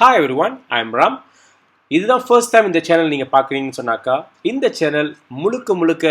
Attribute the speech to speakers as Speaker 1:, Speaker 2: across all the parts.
Speaker 1: Hi everyone, I'm Ram. இதுதான் first time இந்த channel நீங்கள் பார்க்குறீங்கன்னு சொன்னாக்கா இந்த சேனல் முழுக்க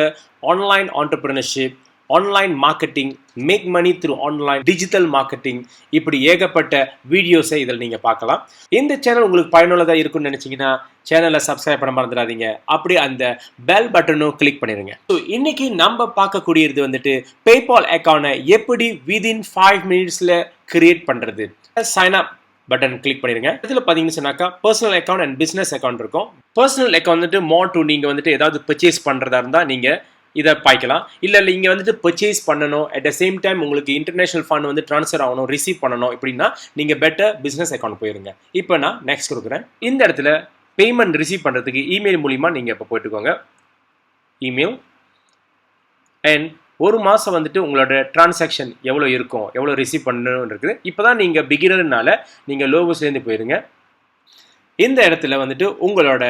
Speaker 1: online entrepreneurship, online marketing, make money through online digital marketing, இப்படி ஏகப்பட்ட வீடியோஸை இதில் நீங்கள் பார்க்கலாம். இந்த சேனல் உங்களுக்கு பயனுள்ளதாக இருக்கும்னு நினச்சிங்கன்னா சேனலை சப்ஸ்கிரைப் பண்ண மறந்துடாதீங்க. அப்படி அந்த பெல் பட்டனும் கிளிக் பண்ணிடுங்க. ஸோ இன்னைக்கு நம்ம பார்க்கக்கூடியது வந்துட்டு பேபால் அக்கௌண்ட்டை எப்படி விதின் 5 மினிட்ஸில் கிரியேட் பண்ணுறது. சைன் அப் பட்டன் கிளிக் பண்ணிடுங்க. இதில் பார்த்தீங்கன்னு சொன்னாக்கா personal account and business account இருக்கும். பர்சனல் அக்கௌண்ட் வந்துட்டு மோர் டு நீங்கள் வந்துட்டு ஏதாவது பர்ச்சேஸ் பண்ணுறதா இருந்தால் நீங்கள் இதை பாய்க்கலாம். இல்லை இங்கே வந்துட்டு பர்ச்சேஸ் பண்ணணும், அட் த சேம் டைம் உங்களுக்கு இன்டர்நேஷனல் ஃபண்ட் வந்து ட்ரான்ஸ்ஃபர் ஆகணும், ரிசீவ் பண்ணணும். இப்படின்னா நீங்கள் பெட்டர் பிஸ்னஸ் அக்கௌண்ட் போயிருங்க. இப்போ நான் நெக்ஸ்ட் கொடுக்குறேன். இந்த இடத்துல பேமெண்ட் ரிசீவ் பண்ணுறதுக்கு இமெயில் மூலிமா நீங்கள் இப்போ போயிட்டுக்கோங்க. இமெயில் அண்ட் ஒரு மாதம் வந்துட்டு உங்களோட டிரான்சாக்ஷன் எவ்வளோ இருக்கும், எவ்வளோ ரிசீவ் பண்ணணும்னு இருக்குது. இப்போ தான் நீங்கள் பிகினர்னால நீங்கள் லோகோஸ்லேருந்து போயிருங்க. இந்த இடத்துல வந்துட்டு உங்களோட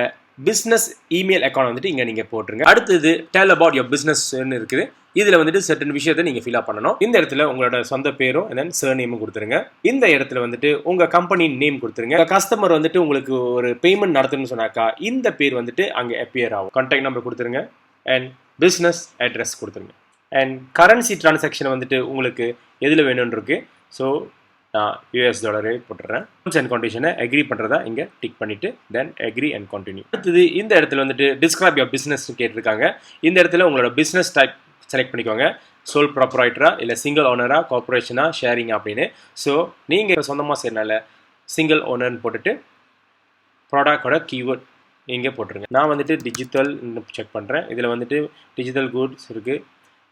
Speaker 1: பிஸ்னஸ் இமெயில் அக்கௌண்ட் வந்துட்டு இங்கே நீங்கள் போட்டுருங்க. அடுத்தது டெல் அபவுட் யுவர் பிஸ்னஸ்ன்னு இருக்குது. இதில் வந்துட்டு சர்டன் விஷயத்தை நீங்கள் ஃபில் அப் பண்ணணும். இந்த இடத்துல உங்களோட சொந்த பேரும் அண்ட் தென் சர்நேமும் கொடுத்துருங்க. இந்த இடத்துல வந்துட்டு உங்கள் கம்பெனி நேம் கொடுத்துருங்க. கஸ்டமர் வந்துட்டு உங்களுக்கு ஒரு பேமெண்ட் நடத்தணும்னு சொன்னாக்கா இந்த பேர் வந்துட்டு அங்கே அப்பியர் ஆகும். கான்டாக்ட் நம்பர் கொடுத்துருங்க அண்ட் பிஸ்னஸ் அட்ரஸ் கொடுத்துருங்க. அண்ட் கரன்சி டிரான்சாக்ஷன் வந்துட்டு உங்களுக்கு எதில் வேணும்னு இருக்குது. ஸோ நான் US டாலரே போட்டுறேன். டர்ம்ஸ் அண்ட் கண்டிஷனை அக்ரி பண்ணுறதா இங்கே டிக் பண்ணிவிட்டு தென் அக்ரி அண்ட் கண்டினியூ. அடுத்தது இந்த இடத்துல வந்துட்டு டிஸ்கிரைப் யுவர் பிஸ்னஸ் கேட்டிருக்காங்க. இந்த இடத்துல உங்களோட பிஸ்னஸ் டைப் செலக்ட் பண்ணிக்கோங்க. சோல் ப்ராப்பரைட்டரா, இல்லை சிங்கிள் ஓனரா, கார்பரேஷனா, ஷேரிங் அப்படின்னு. ஸோ நீங்கள் சொந்தமாக செய்யறனால சிங்கிள் ஓனர்னு போட்டுட்டு ப்ராடக்டோட கீவேர்ட் இங்கே போட்டுருங்க. நான் வந்துட்டு டிஜிட்டல் செக் பண்ணுறேன். இதில் வந்துட்டு டிஜிட்டல் கூட்ஸ் இருக்குது,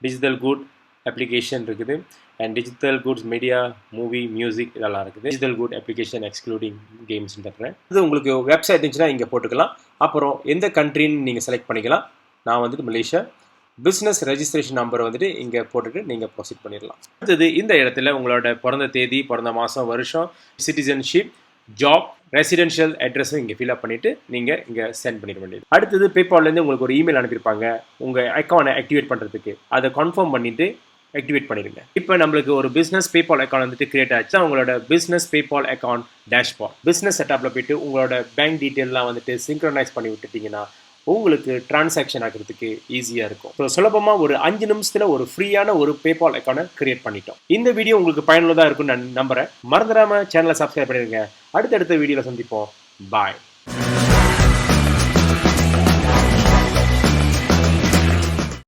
Speaker 1: டிஜிட்டல் குட் அப்ளிகேஷன் இருக்குது, and digital goods media, movie, music இதெல்லாம் இருக்குது. Digital good application excluding games தட்டுறேன். இது உங்களுக்கு வெப்சைட் இருந்துச்சுன்னா இங்கே போட்டுக்கலாம். அப்புறம் எந்த கண்ட்ரின்னு நீங்கள் செலக்ட் பண்ணிக்கலாம். நான் வந்துட்டு மலேசியா. பிஸ்னஸ் ரெஜிஸ்ட்ரேஷன் நம்பர் வந்துட்டு இங்கே போட்டுட்டு நீங்கள் ப்ரொசீட் பண்ணிடலாம். அடுத்தது இந்த இடத்துல உங்களோட பிறந்த தேதி, பிறந்த மாதம், வருஷம், சிட்டிசன்ஷிப், ஜாப், ரெசிடென்ஷியல் அட்ரஸும் இங்கே ஃபில்அப் பண்ணிவிட்டு நீங்கள் இங்கே சென்ட் பண்ணிட வேண்டியது. அடுத்தது பேபால்லேருந்து உங்களுக்கு ஒரு இமெயில் அனுப்பியிருப்பாங்க உங்கள் அக்கௌண்ட்டை ஆக்டிவேட் பண்ணுறதுக்கு. அதை கன்ஃபார்ம் பண்ணிவிட்டு ஆக்டிவேட் பண்ணிடுங்க. இப்போ நம்மளுக்கு ஒரு பிஸ்னஸ் பேபால் அக்கௌண்ட் வந்துட்டு கிரியேட் ஆச்சு. உங்களோட பிஸ்னஸ் பேபால் அக்கௌண்ட் டேஷ்பார்ட் பிஸ்னஸ் செட்டப்பில் போய்ட்டு உங்களோட பேங்க் டீட்டெயிலாம் வந்துட்டு சிங்க்ரனைஸ் பண்ணி விட்டுட்டிங்கன்னா உங்களுக்கு டிரான்சாக்ஷன் ஆகிறதுக்கு ஈஸியாக இருக்கும். ஸோ சுலபமாக ஒரு 5 நிமிஷத்தில் ஒரு ஃப்ரீயான ஒரு பேபால் அக்கௌண்ட்டை கிரியேட் பண்ணிட்டோம். இந்த வீடியோ உங்களுக்கு பயனுள்ளதாக இருக்கும்னு நான் நம்புகிறேன். மறந்துடாமல் சேனலை சப்ஸ்கிரைப் பண்ணிடுங்க. அடுத்தடுத்த வீடியோவில் சந்திப்போம். பாய்.